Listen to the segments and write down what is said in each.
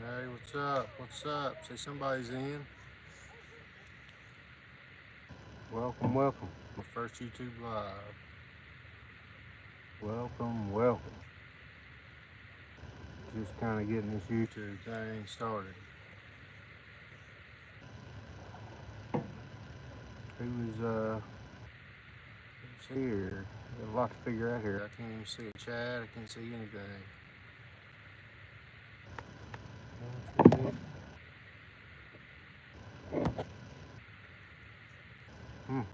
Hey, what's up? What's up? See, somebody's in. Welcome, welcome. My first YouTube live. Welcome, welcome. Just kind of getting this YouTube thing started. Who's here? Got a lot to figure out here. I can't even see a chat. I can't see anything. I don't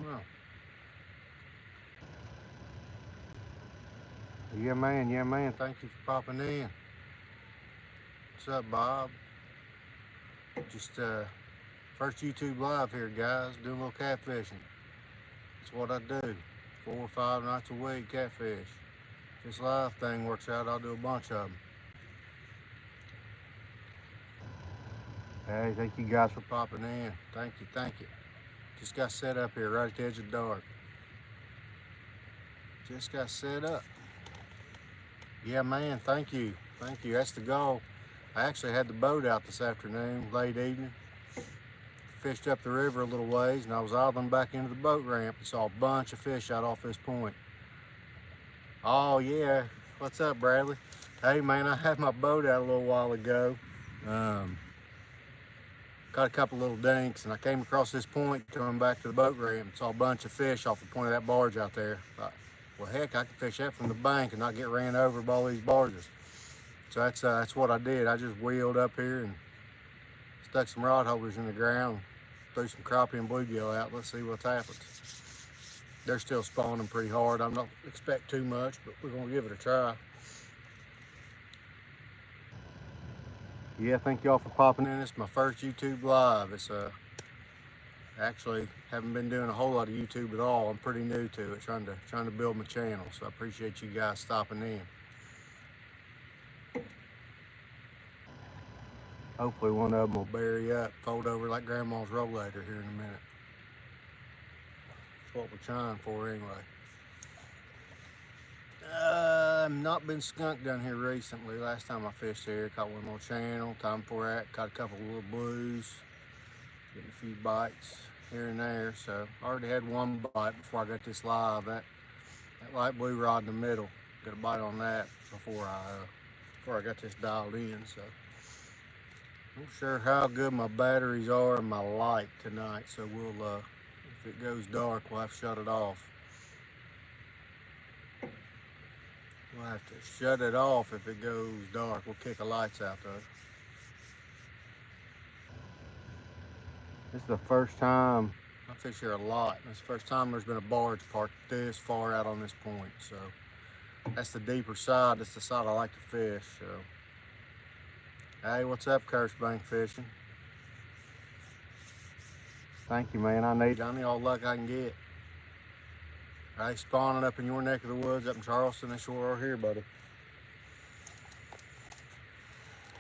know. Yeah, man. Yeah, man. Thank you for popping in. What's up, Bob? Just first YouTube live here, guys. Doing a little catfishing. That's what I do. 4 or 5 nights a week, catfish. This live thing works out, I'll do a bunch of them. Hey, thank you guys for popping in. Thank you, thank you. Just got set up here right at the edge of the dark. Just got set up. Yeah, man, thank you. Thank you, that's the goal. I actually had the boat out this afternoon, late evening. Fished up the river a little ways, and I was idling back into the boat ramp and saw a bunch of fish out off this point. Oh, yeah. What's up, Bradley? Hey, man, I had my boat out a little while ago. Got a couple little dinks, and I came across this point coming back to the boat ramp and saw a bunch of fish off the point of that barge out there. Thought, well, heck, I can fish that from the bank and not get ran over by all these barges. So that's what I did. I just wheeled up here and stuck some rod holders in the ground, threw some crappie and bluegill out. Let's see what happens. They're still spawning pretty hard. I don't expect too much, but we're gonna give it a try. Yeah, thank y'all for popping in. It's my first YouTube live. It's actually haven't been doing a whole lot of YouTube at all. I'm pretty new to it, trying to build my channel. So I appreciate you guys stopping in. Hopefully one of them will bury up, fold over like Grandma's rollator here in a minute. That's what we're trying for anyway. I've not been skunked down here recently. Last time I fished here, caught one on channel. Time before that, caught a couple of little blues. Getting a few bites here and there. So I already had one bite before I got this live. That light blue rod in the middle. Got a bite on that before I got this dialed in. So I'm not sure how good my batteries are and my light tonight. So we'll if it goes dark, we'll have to shut it off. We'll have to shut it off if it goes dark. We'll kick the lights out though. This is the first time I fish here a lot. It's the first time there's been a barge parked this far out on this point. So that's the deeper side. That's the side I like to fish. So hey, what's up, Curse Bank Fishing? Thank you, man. I need all the luck I can get. Hey, spawning up in your neck of the woods up in Charleston. They sure are here, buddy.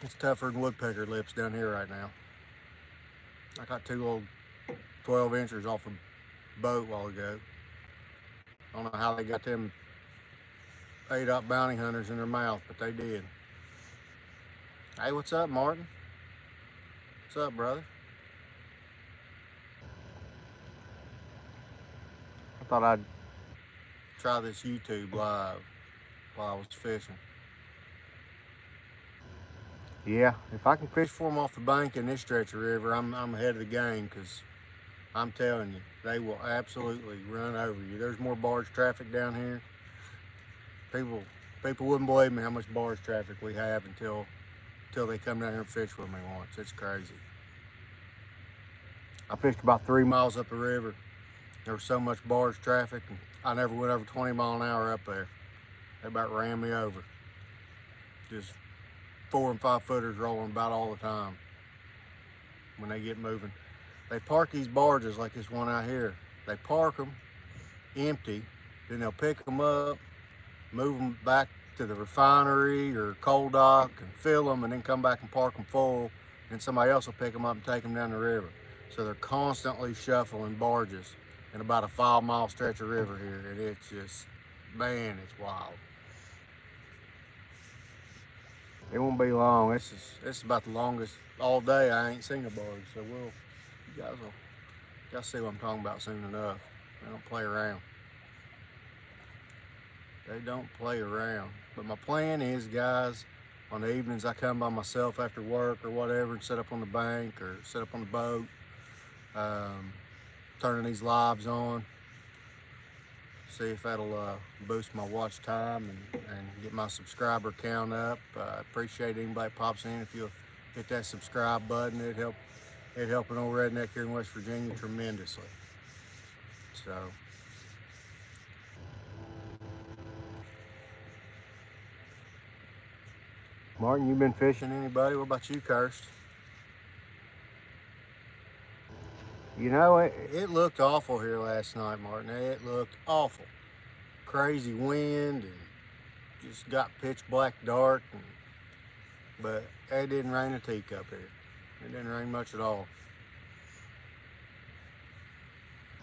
It's tougher than woodpecker lips down here right now. I got 2 little 12 inchers off a boat a while ago. I don't know how they got them 8-up bounty hunters in their mouth, but they did. Hey, what's up, Martin? What's up, brother? I thought I'd try this YouTube live while I was fishing. Yeah, if I can fish for them off the bank in this stretch of river, I'm ahead of the game, because I'm telling you, they will absolutely run over you. There's more barge traffic down here. People wouldn't believe me how much barge traffic we have until they come down here and fish with me once. It's crazy. I fished about 3 miles up the river. There was so much barge traffic, and I never went over 20 miles an hour up there. They about ran me over. Just 4 and 5 footers rolling about all the time when they get moving. They park these barges like this one out here. They park them empty, then they'll pick them up, move them back to the refinery or coal dock and fill them, and then come back and park them full, and somebody else will pick them up and take them down the river. So they're constantly shuffling barges in about a 5-mile stretch of river here, and it's just, man, it's wild. It won't be long. This is about the longest all day I ain't seen a barge. So you guys see what I'm talking about soon enough. They don't play around. They don't play around. But my plan is, guys, on the evenings I come by myself after work or whatever and sit up on the bank or sit up on the boat, turning these lives on. See if that'll boost my watch time and get my subscriber count up. I appreciate anybody pops in. If you'll hit that subscribe button, it'd help an old redneck here in West Virginia tremendously. So, Martin, you been fishing anybody? What about you, Kirst? You know, it looked awful here last night, Martin. It looked awful. Crazy wind and just got pitch black dark. But it didn't rain a teacup here. It didn't rain much at all.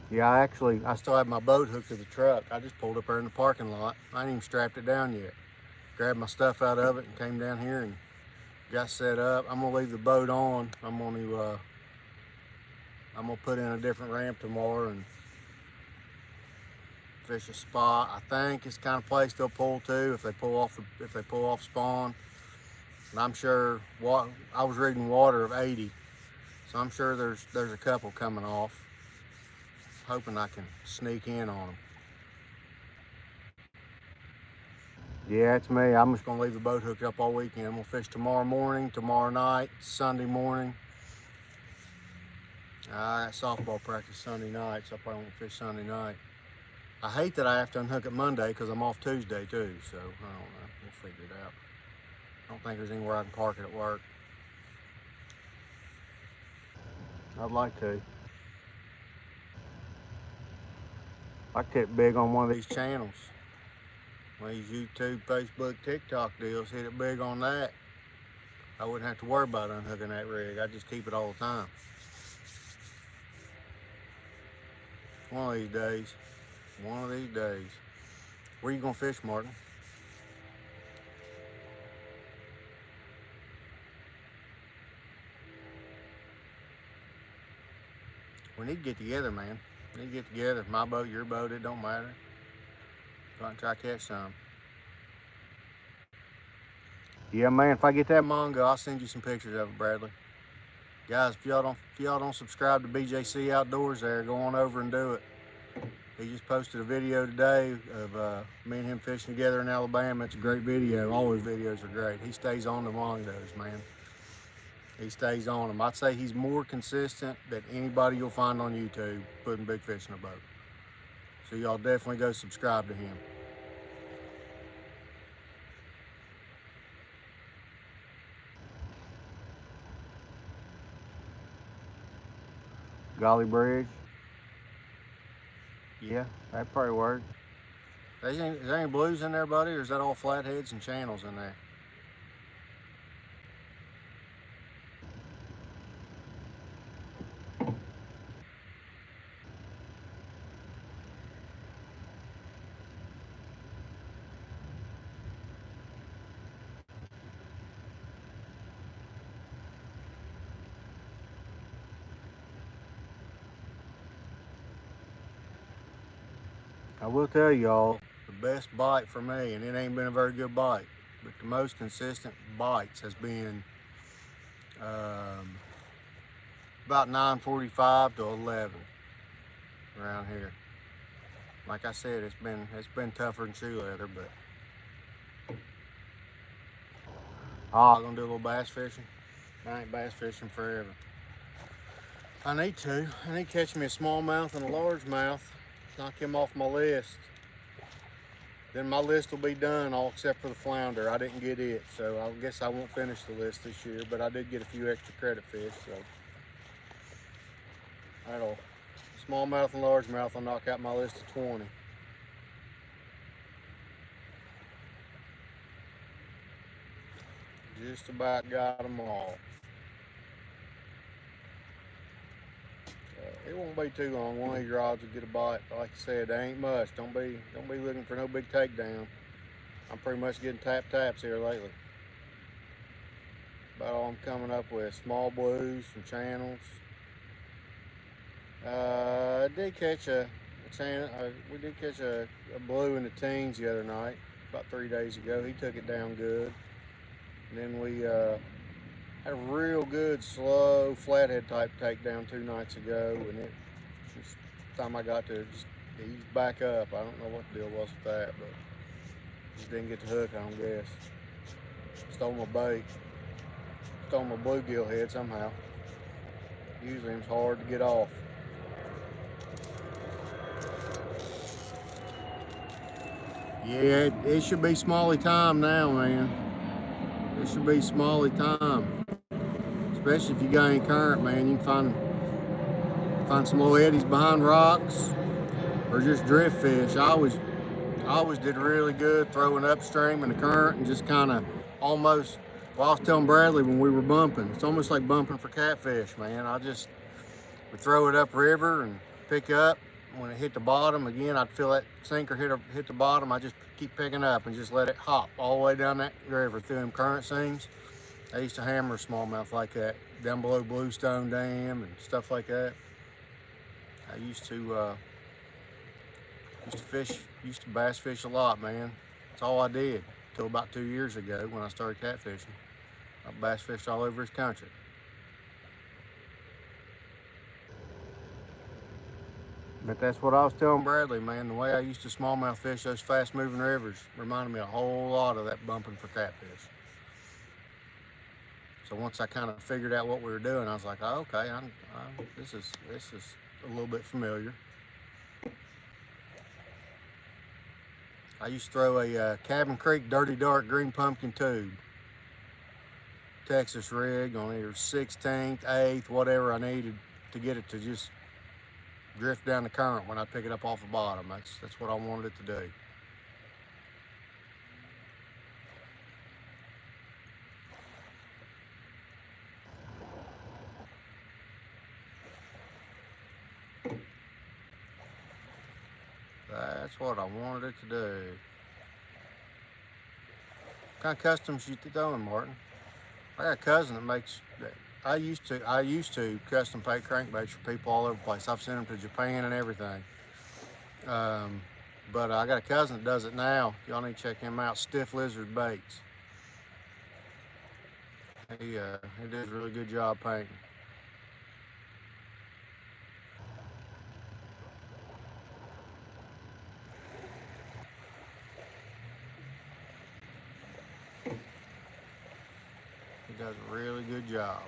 Yeah, I still have my boat hooked to the truck. I just pulled up there in the parking lot. I ain't even strapped it down yet. Grabbed my stuff out of it and came down here and got set up. I'm gonna leave the boat on. I'm gonna put in a different ramp tomorrow and fish a spot. I think it's the kind of place they'll pull to if they pull off spawn. And I'm sure I was reading water of 80, so I'm sure there's a couple coming off. Hoping I can sneak in on them. Yeah, it's me. I'm just gonna leave the boat hooked up all weekend. I'm gonna fish tomorrow morning, tomorrow night, Sunday morning. I got softball practice Sunday night, so I probably won't fish Sunday night. I hate that I have to unhook it Monday because I'm off Tuesday too, so I don't know. We'll figure it out. I don't think there's anywhere I can park it at work. I'd like to. I could hit big on one of these channels. One of these YouTube, Facebook, TikTok deals, hit it big on that. I wouldn't have to worry about unhooking that rig. I just keep it all the time. One of these days. One of these days. Where you gonna fish, Martin? We need to get together, man. We need to get together. My boat, your boat, it don't matter. Go out and try to catch some. Yeah, man, if I get that manga, I'll send you some pictures of it, Bradley. Guys, if y'all don't subscribe to BJC Outdoors there, go on over and do it. He just posted a video today of me and him fishing together in Alabama. It's a great video. All his videos are great. He stays on the mongos, man. He stays on them. I'd say he's more consistent than anybody you'll find on YouTube putting big fish in a boat. So y'all definitely go subscribe to him. Golly Bridge. Yeah, that'd probably work. Is there any blues in there, buddy, or is that all flatheads and channels in there? I will tell y'all, the best bite for me, and it ain't been a very good bite, but the most consistent bites has been about 9:45 to 11 around here. Like I said, it's been tougher than shoe leather, but I'm gonna do a little bass fishing. I ain't bass fishing forever. I need to catch me a smallmouth and a largemouth. Knock him off my list. Then my list will be done, all except for the flounder. I didn't get it, so I guess I won't finish the list this year, but I did get a few extra credit fish, so that'll, smallmouth and largemouth, will knock out my list of 20. Just about got them all. It won't be too long. One of these rods will get a bite. But like I said, they ain't much. Don't be looking for no big takedown. I'm pretty much getting taps here lately. About all I'm coming up with. Small blues, some channels. I did catch a channel. We did catch a blue in the teens the other night, about 3 days ago. He took it down good. And then we had a real good slow flathead type takedown 2 nights ago, and it just time I got to just ease back up. I don't know what the deal was with that, but just didn't get the hook, I don't guess. Stole my bait. Stole my bluegill head somehow. Usually it's hard to get off. Yeah, it should be smally time now, man. It should be smally time. Especially if you got any current, man. You can find some little eddies behind rocks or just drift fish. I always did really good throwing upstream in the current and just kind of almost, well, I was telling Bradley when we were bumping, it's almost like bumping for catfish, man. I just would throw it upriver and pick up. When it hit the bottom, again, I'd feel that sinker hit the bottom. I just keep picking up and just let it hop all the way down that river through them current seams. I used to hammer smallmouth like that down below Bluestone Dam and stuff like that. I used to bass fish a lot, man. That's all I did until about 2 years ago when I started catfishing. I bass fished all over this country. But that's what I was telling Bradley, man. The way I used to smallmouth fish those fast moving rivers reminded me a whole lot of that bumping for catfish. So once I kind of figured out what we were doing, I was like, oh, okay, this is a little bit familiar. I used to throw a Cabin Creek Dirty Dark Green Pumpkin tube. Texas rig on either 16th, 8th, whatever I needed to get it to just drift down the current when I pick it up off the bottom. That's what I wanted it to do. That's what I wanted it to do. What kind of customs you throwing, Martin? I got a cousin that makes. I used to custom paint crankbaits for people all over the place. I've sent them to Japan and everything. But I got a cousin that does it now. Y'all need to check him out. Stiff Lizard Baits. He does a really good job painting. He does a really good job.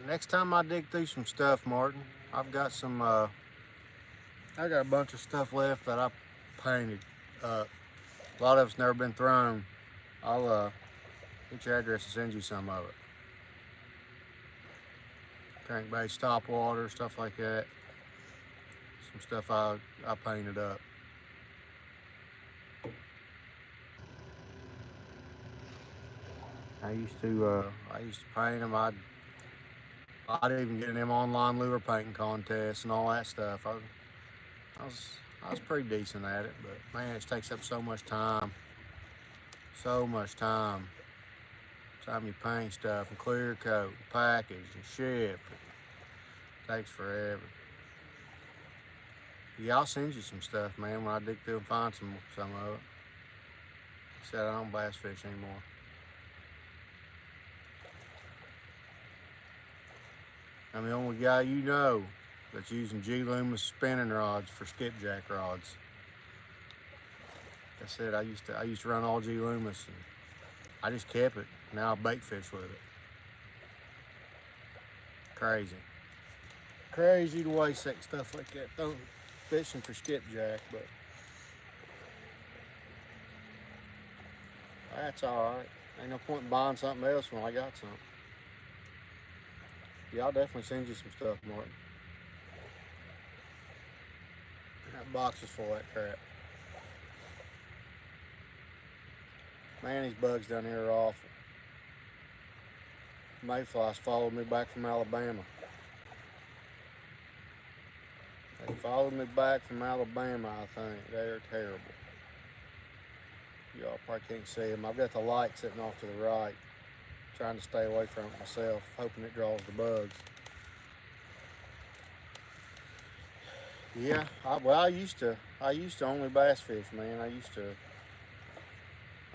Next time I dig through some stuff, Martin, I've got some, I got a bunch of stuff left that I painted up. A lot of it's never been thrown. I'll get your address and send you some of it. Crankbaits, top water, stuff like that. Some stuff I painted up. I used to paint them. I'd even get in them online lure painting contests and all that stuff. I was pretty decent at it, but man, it takes up so much time. So much time. Time you paint stuff and clear coat, and package and ship. It takes forever. Yeah, I'll send you some stuff, man, when I dig through and find some of it. Said I don't bass fish anymore. I'm the only guy you know that's using G Loomis spinning rods for skipjack rods. Like I said, I used to run all G Loomis, and I just kept it. Now I bait fish with it. Crazy to waste that stuff like that. Fishing for skipjack, but that's all right. Ain't no point in buying something else when I got something. Yeah, I'll definitely send you some stuff, Martin. That box is full of that crap. Man, these bugs down here are awful. mayflies followed me back from Alabama. They followed me back from Alabama, I think. They're terrible. Y'all probably can't see them. I've got the light sitting off to the right, trying to stay away from it myself, hoping it draws the bugs. Yeah, I used to only bass fish, man. I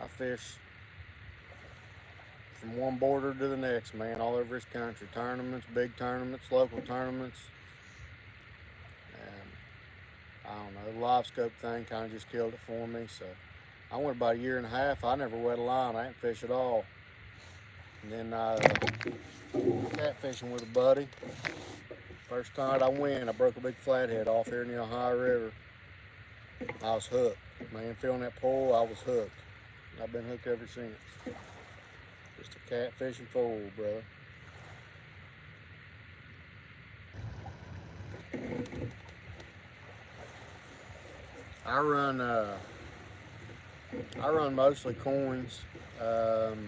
fish from one border to the next, man, all over this country. Tournaments, big tournaments, local tournaments. And I don't know, the live scope thing kind of just killed it for me. So I went about a year and a half. I never wet a line. I didn't fish at all. And then catfishing with a buddy. First night I went, I broke a big flathead off here in the Ohio River. I was hooked. Man, feeling that pull, I was hooked. I've been hooked ever since. Just a catfishing fool, brother. I run mostly coins, 3s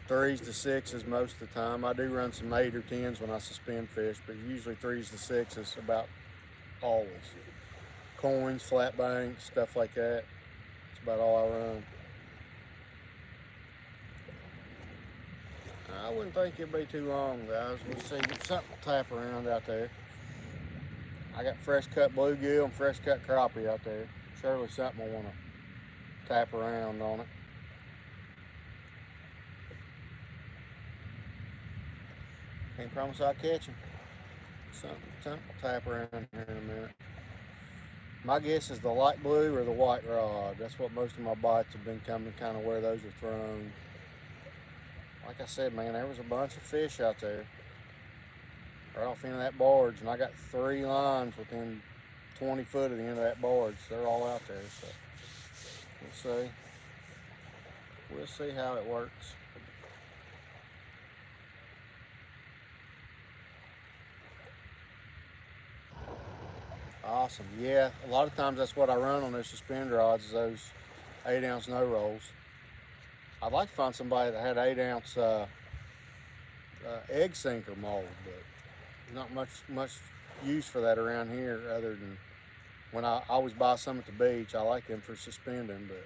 to 6s most of the time. I do run some 8 or 10s when I suspend fish, but usually 3s to 6s about always. Coins, flat banks, stuff like that. That's about all I run. I wouldn't think it'd be too long, guys. We'll see. Get something to tap around out there. I got fresh cut bluegill and fresh cut crappie out there. Surely something will want to tap around on it. Can't promise I'll catch them. Something will tap around here in a minute. My guess is the light blue or the white rod. That's what most of my bites have been coming, kind of where those are thrown. Like I said, man, there was a bunch of fish out there. Right off into that barge, and I got 3 lines within 20 foot of the end of that barge. They're all out there, so we'll see. We'll see how it works. Awesome. Yeah, a lot of times that's what I run on those suspend rods, is those 8-ounce no rolls. I'd like to find somebody that had 8-ounce egg sinker mold, but not much use for that around here, other than when I always buy some at the beach. I like them for suspending, but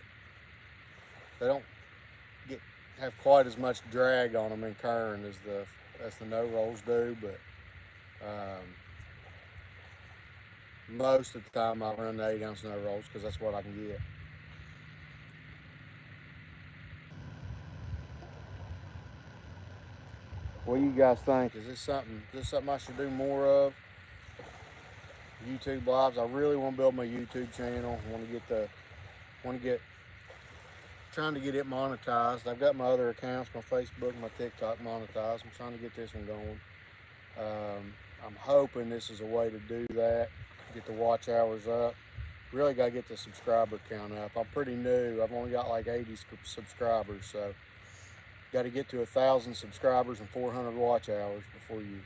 they don't have quite as much drag on them in current as the no rolls do. But most of the time I run the 8-ounce no rolls because that's what I can get. What do you guys think? Is this something I should do more of? YouTube lives. I really want to build my YouTube channel. I want to get trying to get it monetized. I've got my other accounts, my Facebook, my TikTok monetized. I'm trying to get this one going. I'm hoping this is a way to do that, get the watch hours up. Really got to get the subscriber count up. I'm pretty new. I've only got like 80 subscribers, so got to get to 1,000 subscribers and 400 watch hours before you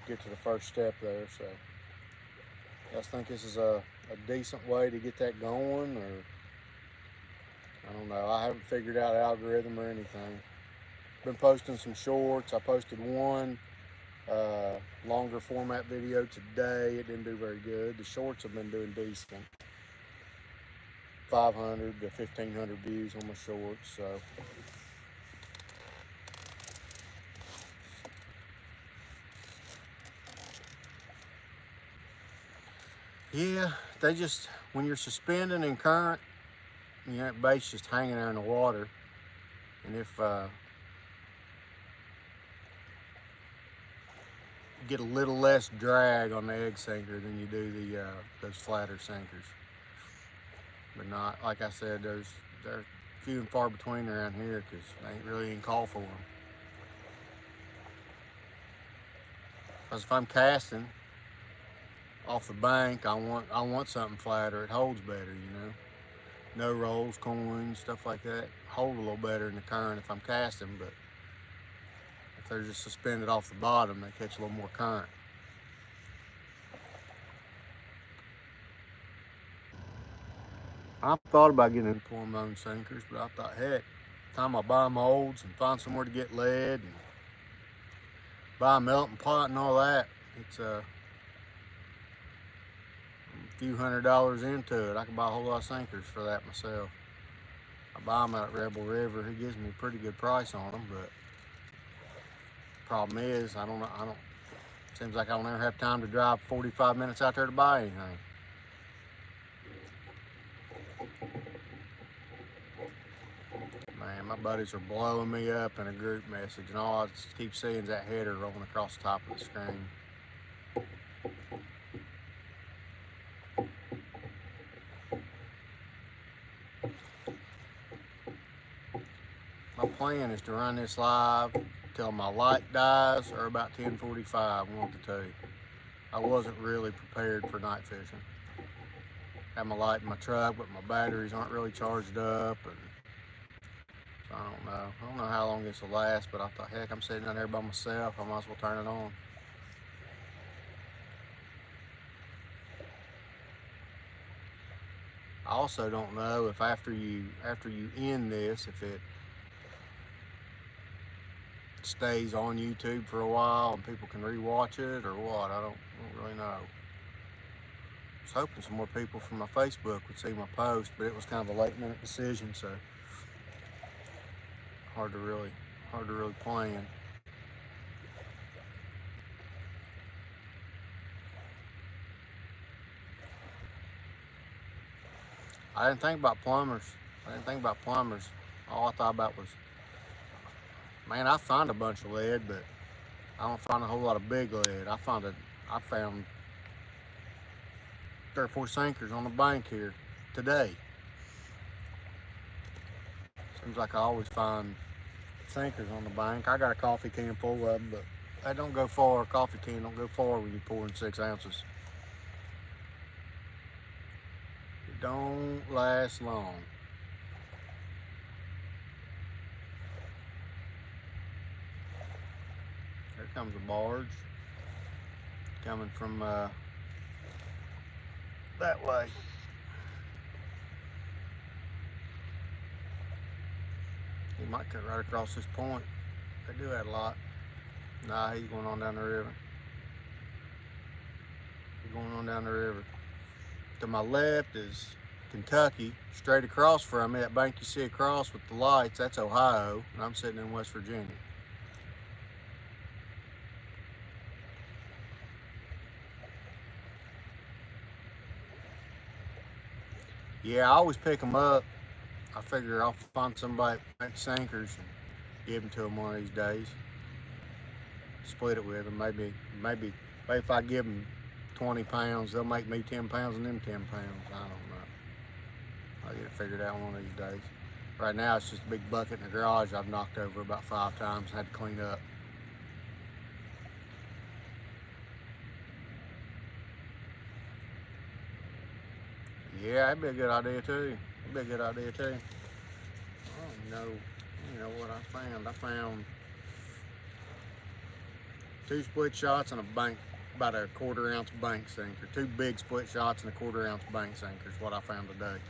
get to the first step there. So I just think this is a decent way to get that going, or I don't know. I haven't figured out algorithm or anything. Been posting some shorts. I posted one longer format video today. It didn't do very good. The shorts have been doing decent. 500 to 1,500 views on my shorts. So yeah, they just, when you're suspending in current, you know, that bait's just hanging there in the water. And if you get a little less drag on the egg sinker than you do those flatter sinkers. But not, like I said, they're few and far between around here because they ain't really any call for them. Because if I'm casting off the bank, I want something flatter. It holds better, you know. No rolls, coins, stuff like that hold a little better in the current if I'm casting, but if they're just suspended off the bottom, they catch a little more current. I've thought about getting into pulling my own sinkers, but I thought, heck, time I buy molds and find somewhere to get lead and buy a melting pot and all that. It's a few $100s into it. I can buy a whole lot of sinkers for that myself. I buy them out at Rebel River. He gives me a pretty good price on them, but problem is, I don't. Seems like I don't ever have time to drive 45 minutes out there to buy anything. Man, my buddies are blowing me up in a group message, and all I just keep seeing is that header rolling across the top of the screen. My plan is to run this live till my light dies or about 10:45, one of the two. I wasn't really prepared for night fishing. Have my light in my truck, but my batteries aren't really charged up, and so I don't know. I don't know how long this will last, but I thought, heck, I'm sitting down there by myself. I might as well turn it on. I also don't know if after you end this, if it stays on YouTube for a while and people can rewatch it or what. I don't really know. I was hoping some more people from my Facebook would see my post, but it was kind of a late minute decision, so hard to really plan. I didn't think about plumbers. All I thought about was, man, I found a bunch of lead, but I don't find a whole lot of big lead. I found 3 or 4 sinkers on the bank here today. Seems like I always find sinkers on the bank. I got a coffee can full of them, but they don't go far. A coffee can don't go far when you're pouring 6 ounces. It don't last long. Here comes a barge coming from that way. He might cut right across this point. They do that a lot. Nah, he's going on down the river. To my left is Kentucky. Straight across from me, that bank you see across with the lights, that's Ohio, and I'm sitting in West Virginia. Yeah, I always pick them up. I figure I'll find somebody that makes sinkers and give them to them one of these days. Split it with them. Maybe if I give them 20 pounds, they'll make me 10 pounds and them 10 pounds. I don't know. I'll get it figured out one of these days. Right now, it's just a big bucket in the garage I've knocked over about 5 times and had to clean up. Yeah, that'd be a good idea too. I don't know. You know what I found? I found 2 split shots and a bank, about a 1/4 ounce bank sinker. 2 big split shots and a 1/4 ounce bank sinker is what I found today.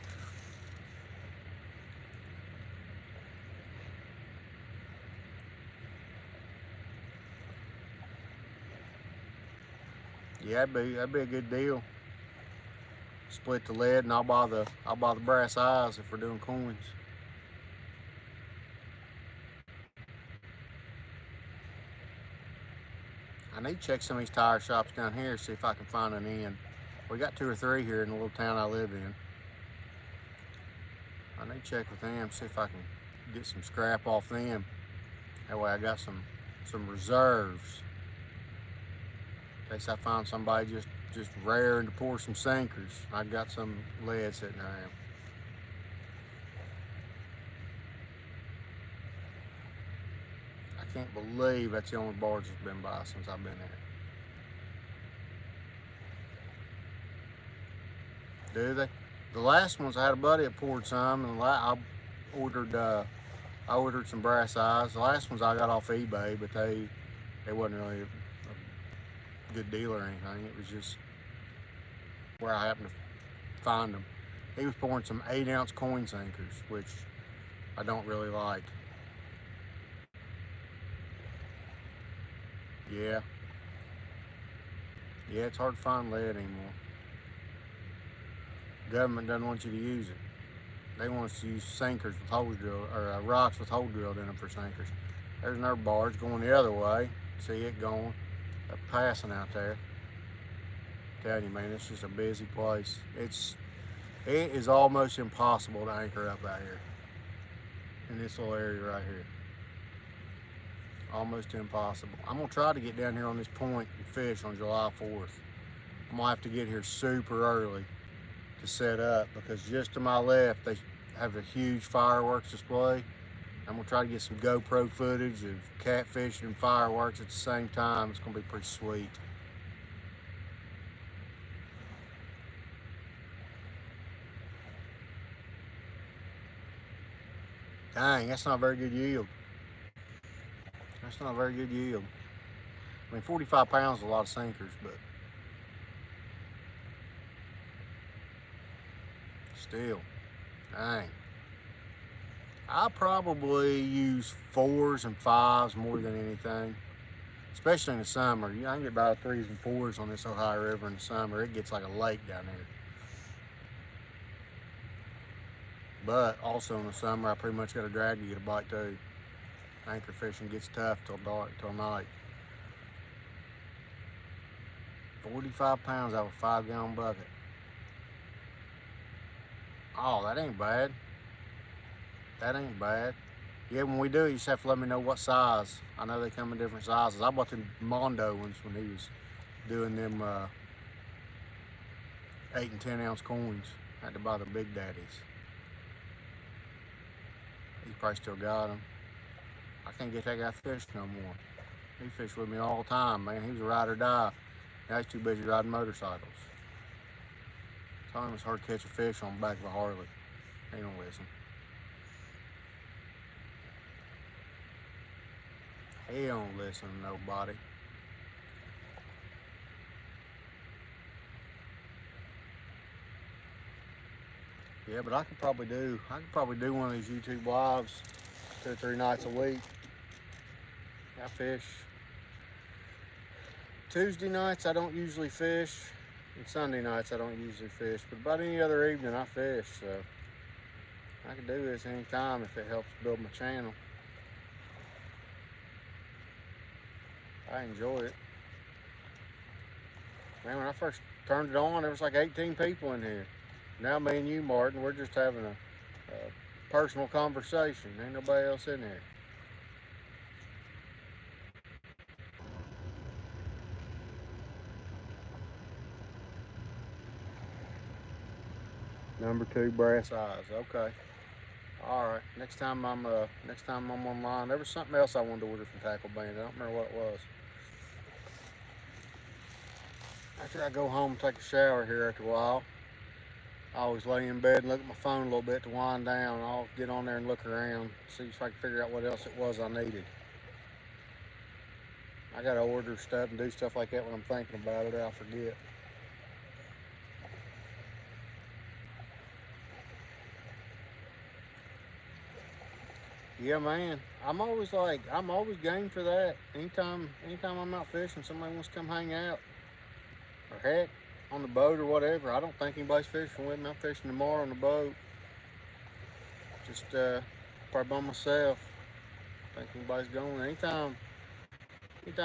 Yeah, that'd be a good deal. Split the lead and I'll buy the brass eyes if we're doing coins. I need to check some of these tire shops down here, see if I can find an end. We got 2 or 3 here in the little town I live in. I need to check with them, see if I can get some scrap off them. That way I got some reserves. In case I find somebody just raring to pour some sinkers. I got some lead sitting around. I can't believe that's the only barge that's been by since I've been there. Do they? The last ones, I had a buddy that poured some, and I ordered some brass eyes. The last ones I got off eBay, but they wasn't really a good deal or anything. It was just where I happened to find them. He was pouring some 8 ounce coin sinkers, which I don't really like. Yeah. Yeah, it's hard to find lead anymore. Government doesn't want you to use it. They want us to use sinkers with hole drill, or rocks with hole drilled in them for sinkers. There's another barge going the other way. See it going, passing out there. I'm telling you, man, it's just a busy place. It is almost impossible to anchor up out here in this little area right here. Almost impossible. I'm gonna try to get down here on this point and fish on July 4th. I'm gonna have to get here super early to set up, because just to my left they have a huge fireworks display. I'm gonna try to get some GoPro footage of catfishing and fireworks at the same time. It's gonna be pretty sweet. Dang, that's not a very good yield. That's not a very good yield. I mean, 45 pounds is a lot of sinkers, but still, dang. I probably use 4s and 5s more than anything, especially in the summer. I can get about 3s and 4s on this Ohio River in the summer. It gets like a lake down there. But also in the summer, I pretty much got to drag to get a bite too. Anchor fishing gets tough till dark, till night. 45 pounds out of a 5-gallon bucket. Oh, that ain't bad. That ain't bad. Yeah, when we do it, you just have to let me know what size. I know they come in different sizes. I bought them Mondo ones when he was doing them 8 and 10 ounce coins. I had to buy the Big Daddies. He's probably still got them. I can't get that guy fish no more. He fished with me all the time, man. He was a ride or die. Now he's too busy riding motorcycles. Told him it's hard to catch a fish on the back of a Harley. He don't listen. He don't listen to nobody. Yeah, but I could probably do one of these YouTube lives 2 or 3 nights a week. I fish. Tuesday nights I don't usually fish, and Sunday nights I don't usually fish, but about any other evening I fish, so I can do this anytime if it helps build my channel. I enjoy it. Man, when I first turned it on, there was like 18 people in here. Now me and you, Martin, we're just having a personal conversation. Ain't nobody else in here. Number 2 brass eyes. Okay. All right. Next time I'm online. There was something else I wanted to order from Tackle Band. I don't remember what it was. After I go home and take a shower here after a while, I always lay in bed and look at my phone a little bit to wind down. I'll get on there and look around, see if I can figure out what else it was I needed. I gotta order stuff and do stuff like that when I'm thinking about it, or I'll forget. Yeah, man. I'm always game for that. Anytime I'm out fishing, somebody wants to come hang out, or heck, on the boat or whatever. I don't think anybody's fishing with me. I'm fishing tomorrow on the boat. Just probably by myself. I think anybody's going. Anytime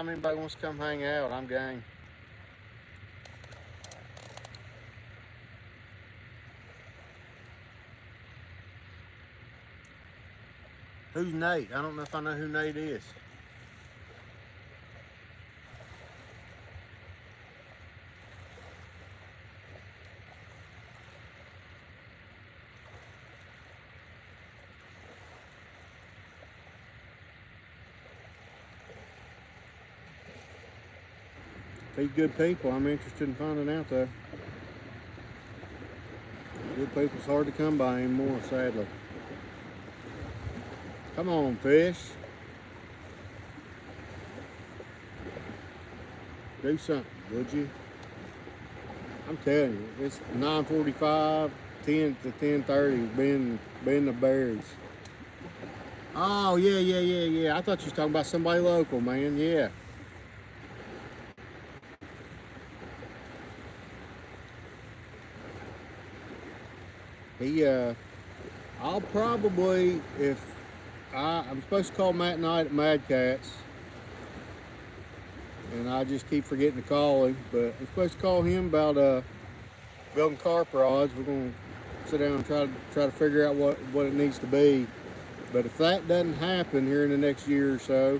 anybody wants to come hang out, I'm game. Who's Nate? I don't know if I know who Nate is. These good people, I'm interested in finding out though. Good people's hard to come by anymore, sadly. Come on, fish. Do something, would you? I'm telling you, it's 9:45, 10 to 10:30, being the berries. Oh, yeah. I thought you was talking about somebody local, man, yeah. He, I'll probably, if I'm supposed to call Matt Knight at Mad Cats, and I just keep forgetting to call him, but I'm supposed to call him about building carp rods. We're going to sit down and try to figure out what it needs to be. But if that doesn't happen here in the next year or so,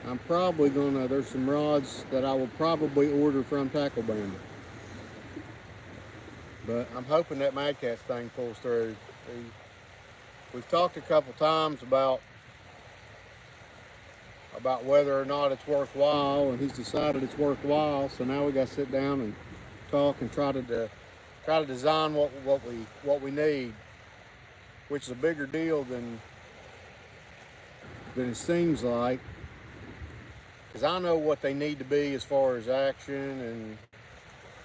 I'm probably gonna, there's some rods that I will probably order from Tackle Bandit. But I'm hoping that Mad Cats thing pulls through. We've talked a couple times about whether or not it's worthwhile, and he's decided it's worthwhile. So now we got to sit down and talk and try to design what we need, which is a bigger deal than it seems like. Because I know what they need to be as far as action and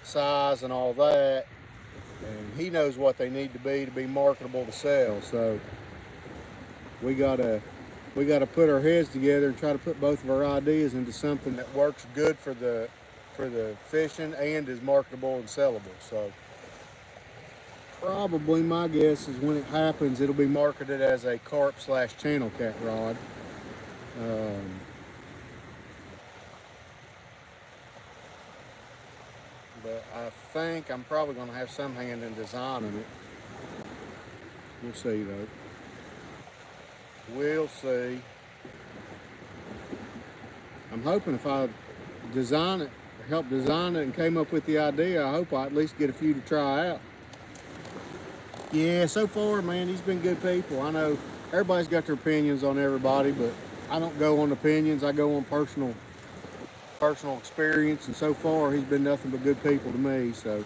size and all that, and he knows what they need to be marketable to sell. So we gotta put our heads together and try to put both of our ideas into something that works good for the fishing and is marketable and sellable. So probably my guess is when it happens, it'll be marketed as a carp/channel cat rod. But I think I'm probably going to have some hand in designing it. We'll see though. We'll see. I'm hoping if I design it, help design it and came up with the idea, I hope I at least get a few to try out. Yeah, so far, man, he's been good people. I know everybody's got their opinions on everybody, but I don't go on opinions. I go on personal experience, and so far he's been nothing but good people to me. So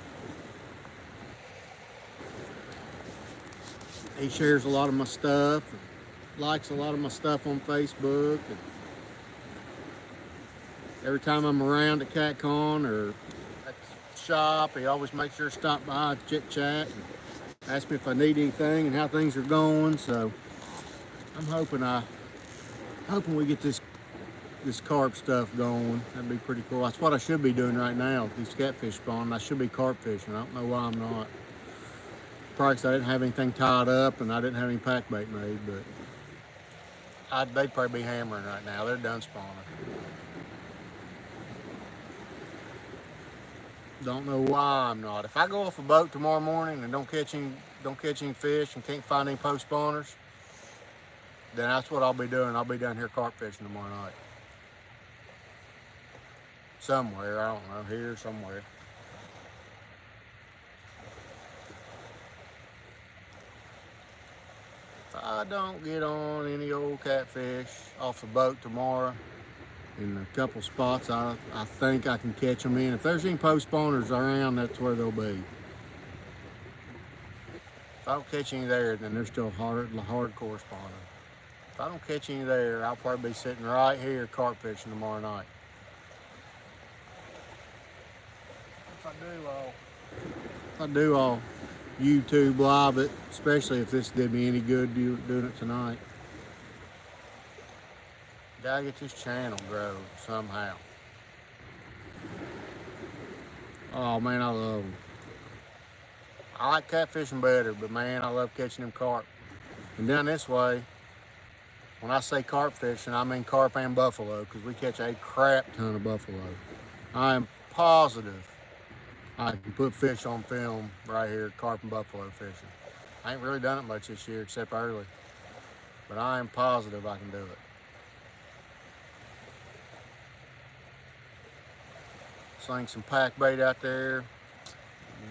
he shares a lot of my stuff, and likes a lot of my stuff on Facebook, and every time I'm around at CatCon or at the shop, he always makes sure to stop by, chit chat, and ask me if I need anything and how things are going. So I'm hoping we get this carp stuff going. That'd be pretty cool. That's what I should be doing right now. These catfish spawning, I should be carp fishing. I don't know why I'm not. Probably because I didn't have anything tied up and I didn't have any pack bait made, but they'd probably be hammering right now. They're done spawning. Don't know why I'm not. If I go off a boat tomorrow morning and don't catch any fish and can't find any post spawners, then that's what I'll be doing. I'll be down here carp fishing tomorrow night. Somewhere, I don't know, here somewhere. If I don't get on any old catfish off the boat tomorrow, in a couple spots I think I can catch them in. If there's any post spawners around, that's where they'll be. If I don't catch any there, then they're still hardcore spawning. If I don't catch any there, I'll probably be sitting right here carp fishing tomorrow night. If I do, I'll YouTube live it, especially if this did me any good doing it tonight. Gotta get this channel grow somehow. Oh man, I love them. I like catfishing better, but man, I love catching them carp. And down this way, when I say carp fishing, I mean carp and buffalo, because we catch a crap ton of buffalo. I am positive I can put fish on film right here, carp and buffalo fishing. I ain't really done it much this year except early, but I am positive I can do it. Sling some pack bait out there.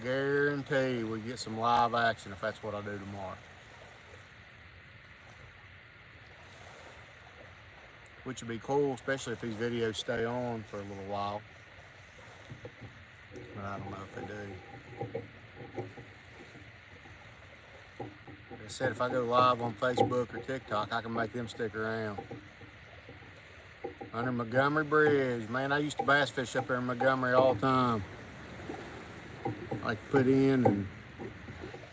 Guarantee we get some live action if that's what I do tomorrow. Which would be cool, especially if these videos stay on for a little while. But I don't know if they do. Like I said, if I go live on Facebook or TikTok, I can make them stick around. Under Montgomery Bridge, man, I used to bass fish up there in Montgomery all the time. Like put in, and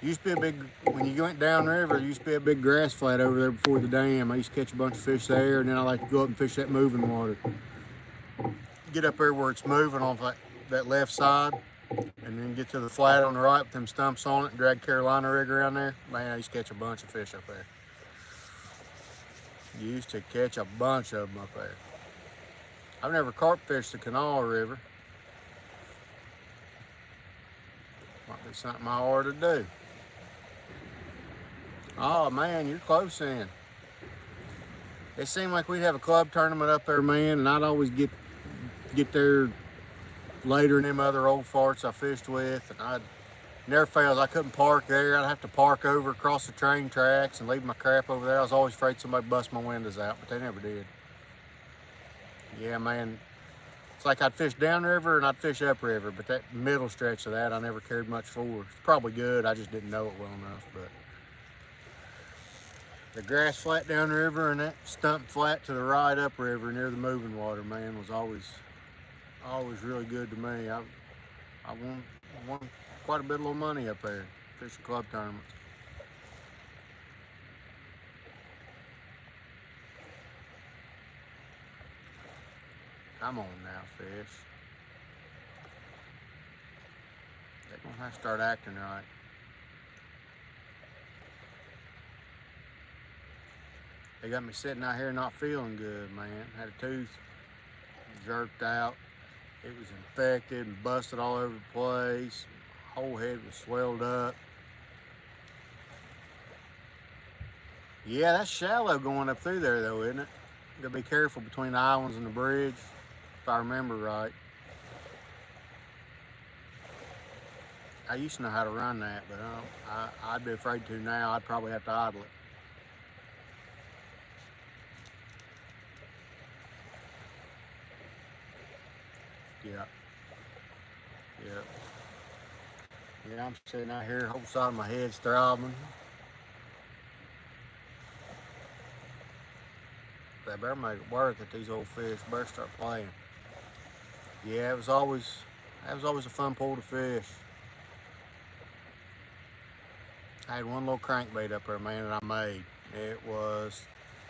used to be a big, when you went downriver, there used to be a big grass flat over there before the dam. I used to catch a bunch of fish there, and then I like to go up and fish that moving water. Get up there where it's moving on that left side, and and then get to the flat on the right with them stumps on it and drag Carolina rig around there. Man, I used to catch a bunch of fish up there. Used to catch a bunch of them up there. I've never carp fished the Kanawha River. Might be something I ought to do. Oh man, you're close in. It seemed like we'd have a club tournament up there, man, and I'd always get there later than them other old farts I fished with, and I'd never fails. I couldn't park there. I'd have to park over across the train tracks and leave my crap over there. I was always afraid somebody bust my windows out, but they never did. Yeah, man. It's like I'd fish downriver and I'd fish upriver, but that middle stretch of that I never cared much for. It's probably good. I just didn't know it well enough, but the grass flat downriver and that stump flat to the right upriver near the moving water, man, was always really good to me. I won quite a bit of little money up there fishing club tournaments. Come on now, fish. They're gonna have to start acting right. They got me sitting out here not feeling good, man. Had a tooth jerked out. It was infected and busted all over the place. Whole head was swelled up. Yeah, that's shallow going up through there though, isn't it? You gotta be careful between the islands and the bridge, if I remember right. I used to know how to run that, but I'd be afraid to now. I'd probably have to idle it. Yeah. Yeah, I'm sitting out here, whole side of my head's throbbing. They better make it worth it, these old fish. Better start playing. Yeah, that was always a fun pool to fish. I had one little crankbait up there, man, that I made. It was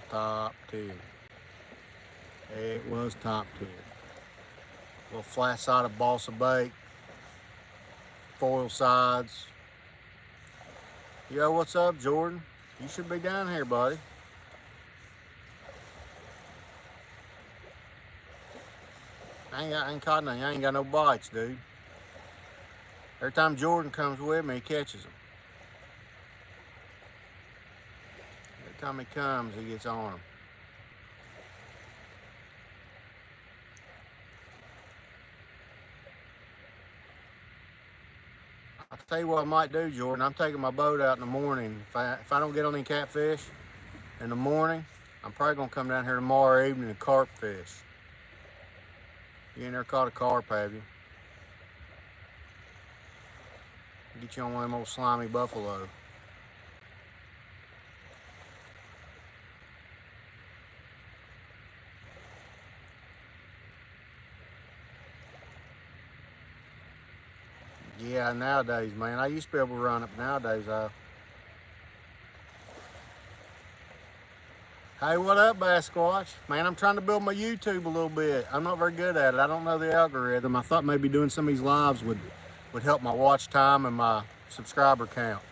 top tier. It was top tier. Little flat-sided balsa bait, foil sides. Yo, what's up, Jordan? You should be down here, buddy. I ain't caught nothing. I ain't got no bites, dude. Every time Jordan comes with me, he catches them. Every time he comes, he gets on them. I'll tell you what I might do, Jordan. I'm taking my boat out in the morning. If I don't get on any catfish in the morning, I'm probably gonna come down here tomorrow evening and carp fish. You ain't never caught a carp, have you? Get you on one of them old slimy buffalo. Yeah, nowadays, man. I used to be able to run it, but nowadays, Hey, what up, Bass Squatch? Man, I'm trying to build my YouTube a little bit. I'm not very good at it. I don't know the algorithm. I thought maybe doing some of these lives would help my watch time and my subscriber count.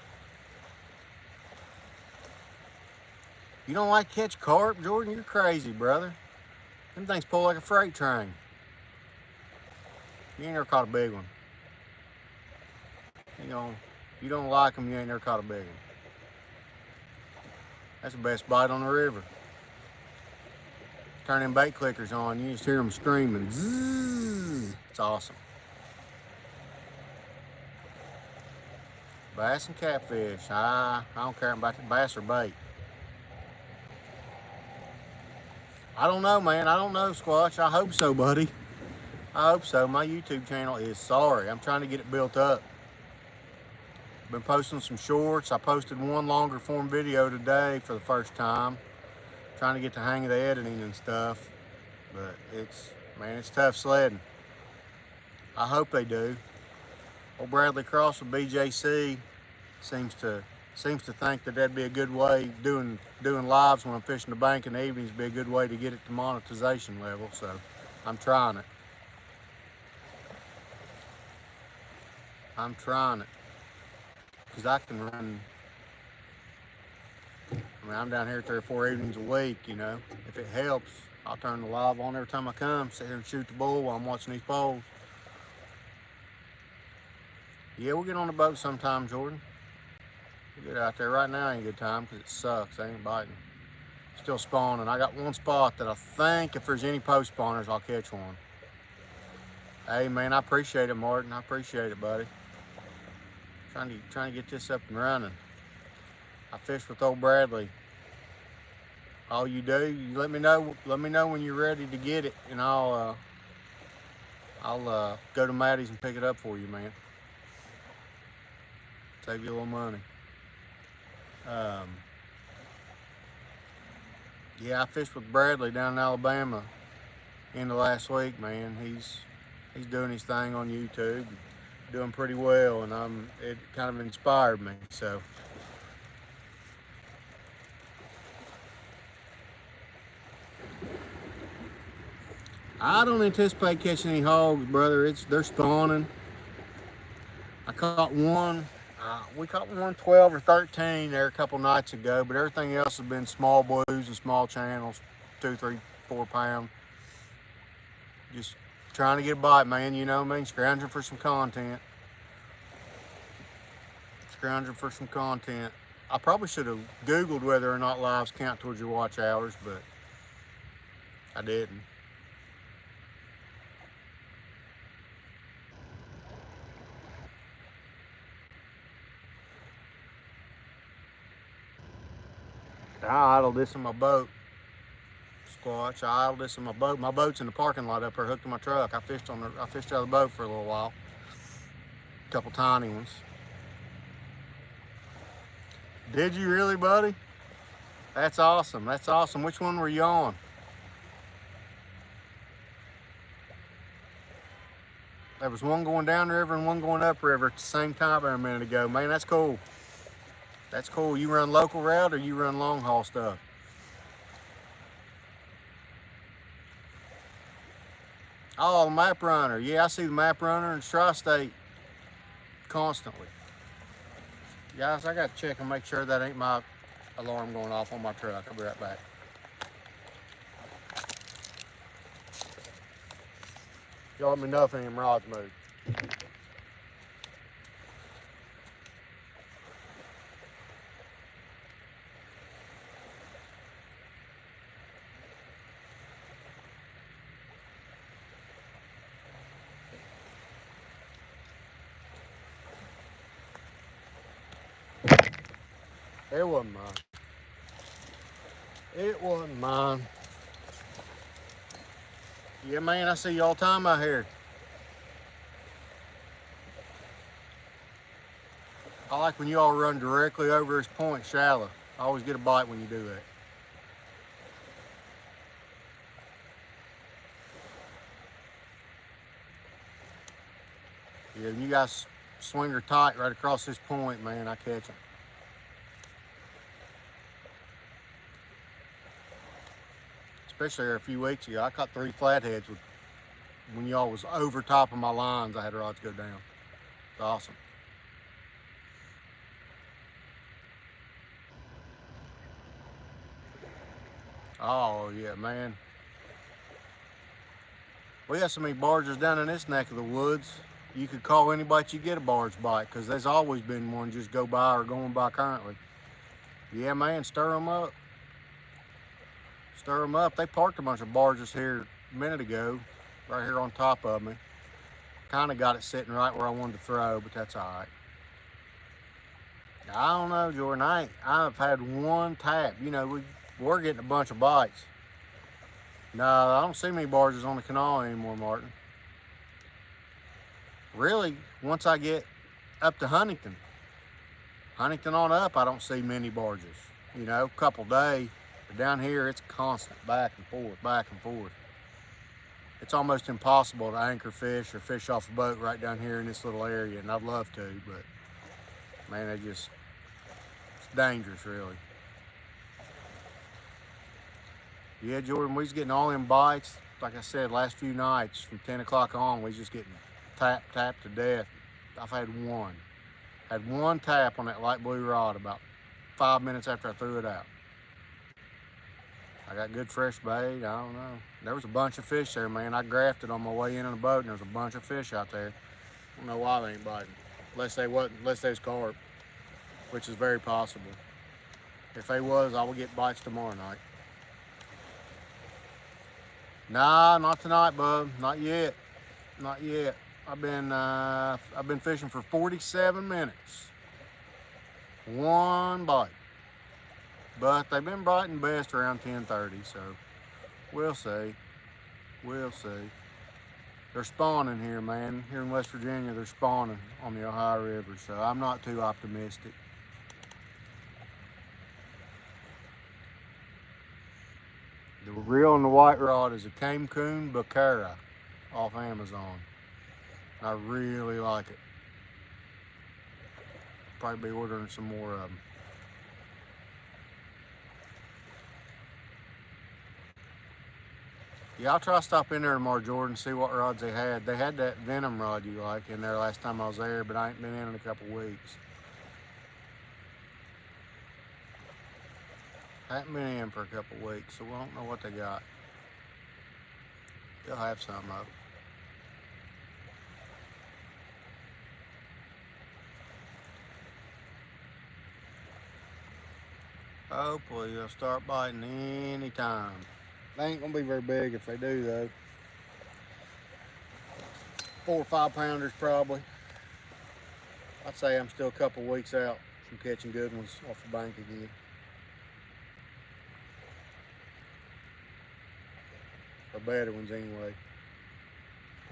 You don't like to catch carp, Jordan? You're crazy, brother. Them things pull like a freight train. You ain't never caught a big one. You don't like them, you ain't never caught a big one. That's the best bite on the river. Turn them bait clickers on, you just hear them screaming. Zzz. It's awesome. Bass and catfish. I don't care about the bass or bait. I don't know, man. I don't know, Squatch. I hope so, buddy. I hope so. My YouTube channel is sorry. I'm trying to get it built up. Been posting some shorts. I posted one longer form video today for the first time. Trying to get the hang of the editing and stuff. But it's tough sledding. I hope they do. Old Bradley Cross with BJC seems to think that that'd be a good way, doing lives when I'm fishing the bank in the evenings would be a good way to get it to monetization level. So I'm trying it. I'm trying it. Because I can run, I mean, I'm down here 3 or 4 evenings a week, you know. If it helps, I'll turn the live on every time I come, sit here and shoot the bull while I'm watching these poles. Yeah, we'll get on the boat sometime, Jordan. We'll get out there. Right now ain't a good time because it sucks. They ain't biting. Still spawning. I got one spot that I think if there's any post spawners, I'll catch one. Hey, man, I appreciate it, Martin. I appreciate it, buddy. Trying to get this up and running. I fish with old Bradley. All you do, you let me know when you're ready to get it, and I'll go to Maddie's and pick it up for you, man. Save you a little money. Yeah, I fished with Bradley down in Alabama in the last week, man. He's doing his thing on YouTube, doing pretty well, and it kind of inspired me. So I don't anticipate catching any hogs, brother. They're spawning. I caught one. We caught one 12 or 13 there a couple nights ago, but everything else has been small blues and small channels, 2, 3, 4 pound. Just trying to get a bite, man. You know what I mean? Scrounging for some content. I probably should have Googled whether or not lives count towards your watch hours, but I didn't. I idled this in my boat, Squatch. I idled this in my boat. My boat's in the parking lot up there, hooked to my truck. I fished out of the boat for a little while. A couple tiny ones. Did you really, buddy? That's awesome. That's awesome. Which one were you on? There was one going down the river and one going up river at the same time there a minute ago. Man, that's cool. That's cool. You run local route or you run long haul stuff? Oh, the map runner. Yeah, I see the map runner in Tri-State constantly. Guys, I got to check and make sure that ain't my alarm going off on my truck. I'll be right back. Y'all let me know if any of them rods move. It wasn't mine. It wasn't mine. Yeah, man, I see you all the time out here. I like when you all run directly over this point shallow. I always get a bite when you do that. Yeah, when you guys swing her tight right across this point, man, I catch them. Especially a few weeks ago, I caught 3 flatheads when y'all was over top of my lines. I had rods go down. It's awesome. Oh yeah, man. We got so many barges down in this neck of the woods. You could call anybody you get a barge bite, because there's always been one just go by or going by currently. Yeah, man, stir them up. Stir them up. They parked a bunch of barges here a minute ago, right here on top of me. Kind of got it sitting right where I wanted to throw, but that's all right. I don't know, Jordan. I've had one tap. You know, we're getting a bunch of bites. No, I don't see many barges on the canal anymore, Martin. Really, once I get up to Huntington on up, I don't see many barges. You know, a couple days. But down here, it's constant, back and forth, back and forth. It's almost impossible to anchor fish or fish off a boat right down here in this little area, and I'd love to, but man, it's dangerous, really. Yeah, Jordan, we was getting all them bites. Like I said, last few nights from 10 o'clock on, we was just getting tapped to death. I've had one. Had one tap on that light blue rod about 5 minutes after I threw it out. I got good fresh bait. I don't know. There was a bunch of fish there, man. I grafted on my way in the boat, and there was a bunch of fish out there. I don't know why they ain't biting, unless they was carp, which is very possible. If they was, I will get bites tomorrow night. Nah, not tonight, bub. Not yet. Not yet. I've been fishing for 47 minutes. One bite. But they've been biting best around 10:30, so we'll see. We'll see. They're spawning here, man. Here in West Virginia, they're spawning on the Ohio River, so I'm not too optimistic. The reel on the white rod is a Cancun Bacara off Amazon. I really like it. Probably be ordering some more of them. Yeah, I'll try to stop in there tomorrow, Jordan, and see what rods they had. They had that Venom rod you like in there last time I was there, but I ain't been in a couple weeks. I haven't been in for a couple weeks, so we don't know what they got. They'll have some of it. Hopefully they'll start biting any time. They ain't gonna be very big if they do though. 4 or 5 pounders probably. I'd say I'm still a couple weeks out from catching good ones off the bank again. Or better ones anyway.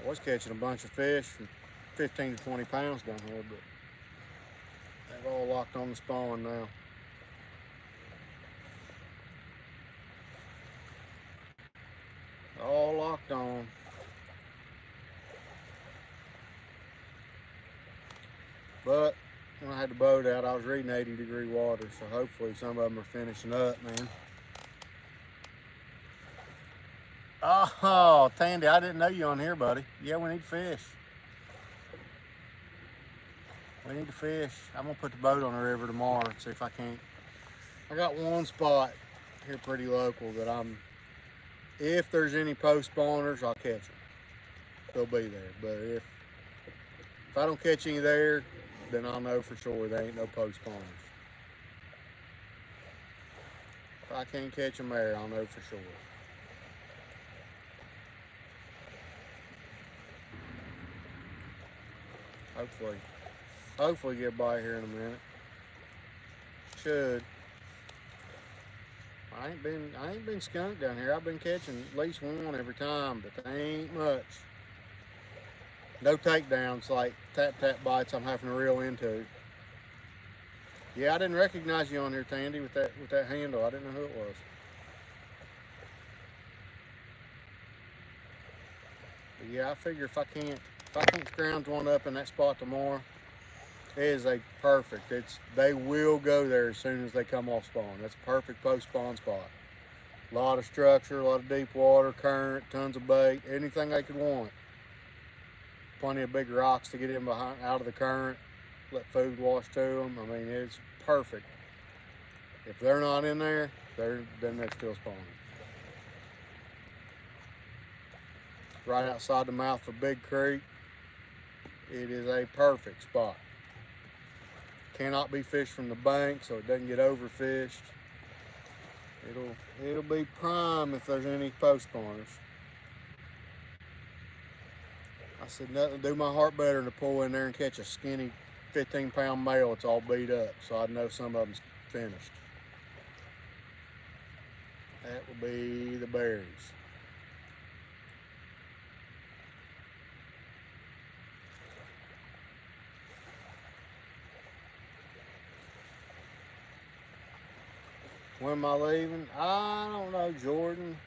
I was catching a bunch of fish from 15 to 20 pounds down here, but they've all locked on the spawn now. All locked on. But when I had the boat out, I was reading 80-degree water, so hopefully some of them are finishing up, man. Oh, Tandy, I didn't know you on here, buddy. Yeah, we need to fish. We need to fish. I'm gonna put the boat on the river tomorrow and see if I can't. I got one spot here pretty local that if there's any post spawners, I'll catch them. They'll be there. But if I don't catch any there, then I'll know for sure there ain't no post spawners. If I can't catch them there, I'll know for sure. Hopefully get by here in a minute. Should. I ain't been skunked down here. I've been catching at least one every time, but they ain't much. No takedowns like tap bites I'm having to reel into. Yeah, I didn't recognize you on here, Tandy, with that handle. I didn't know who it was. But yeah, I figure if I can't scrounge one up in that spot tomorrow, it is a perfect. They will go there as soon as they come off spawn. That's a perfect post spawn spot. A lot of structure, a lot of deep water, current, tons of bait, anything they could want. Plenty of big rocks to get in behind, out of the current, let food wash to them. I mean, it's perfect. If they're not in there, then they're still spawning. Right outside the mouth of Big Creek, it is a perfect spot. Cannot be fished from the bank, so it doesn't get overfished. It'll be prime if there's any post spawners. I said nothing do my heart better than to pull in there and catch a skinny 15-pound male that's all beat up, so I'd know some of them's finished. That will be the berries. When am I leaving? I don't know, Jordan.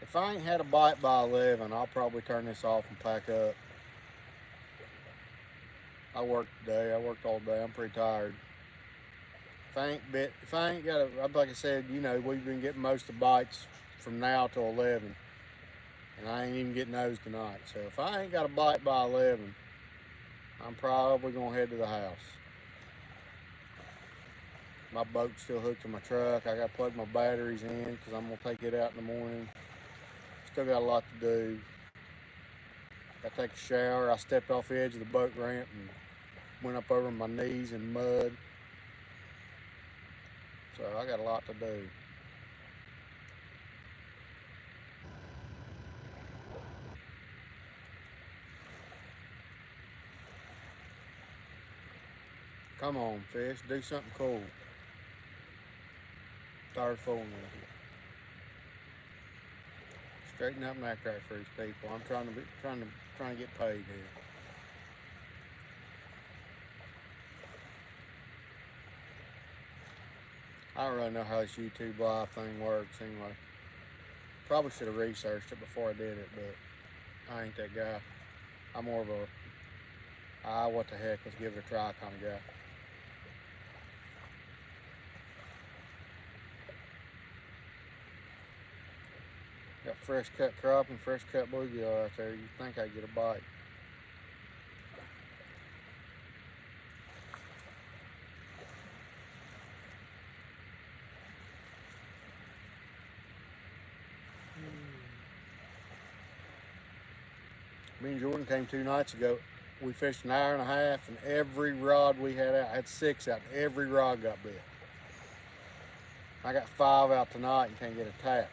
If I ain't had a bite by 11, I'll probably turn this off and pack up. I worked today. I worked all day. I'm pretty tired. If I ain't got like I said, you know, we've been getting most of the bites from now till 11, and I ain't even getting those tonight. So if I ain't got a bite by 11, I'm probably gonna head to the house. My boat's still hooked to my truck. I gotta plug my batteries in because I'm gonna take it out in the morning. Still got a lot to do. I take a shower. I stepped off the edge of the boat ramp and went up over my knees in mud. So I got a lot to do. Come on, fish, do something cool. Start fooling with you. Straighten up and act right for these people. I'm trying to get paid here. I don't really know how this YouTube live thing works anyway. Probably should have researched it before I did it, but I ain't that guy. I'm more of a, what the heck, let's give it a try kind of guy. Got fresh cut crappie, fresh cut bluegill out there. You'd think I'd get a bite. Me and Jordan came 2 nights ago. We fished an hour and a half, and every rod we had out, I had 6 out, and every rod got bit. I got 5 out tonight and can't get a tap.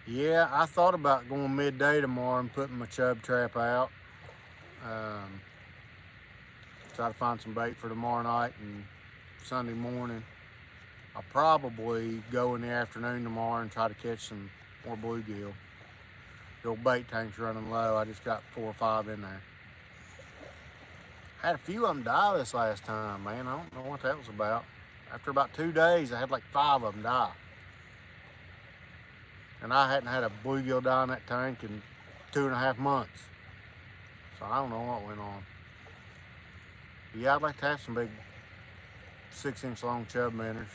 Yeah, I thought about going midday tomorrow and putting my chub trap out. Try to find some bait for tomorrow night and Sunday morning. I'll probably go in the afternoon tomorrow and try to catch some more bluegill. The old bait tank's running low. I just got 4 or 5 in there. Had a few of them die this last time, man. I don't know what that was about. After about 2 days, I had like 5 of them die. And I hadn't had a bluegill die in that tank in 2.5 months. So I don't know what went on. But yeah, I'd like to have some big 6-inch long chub minnows.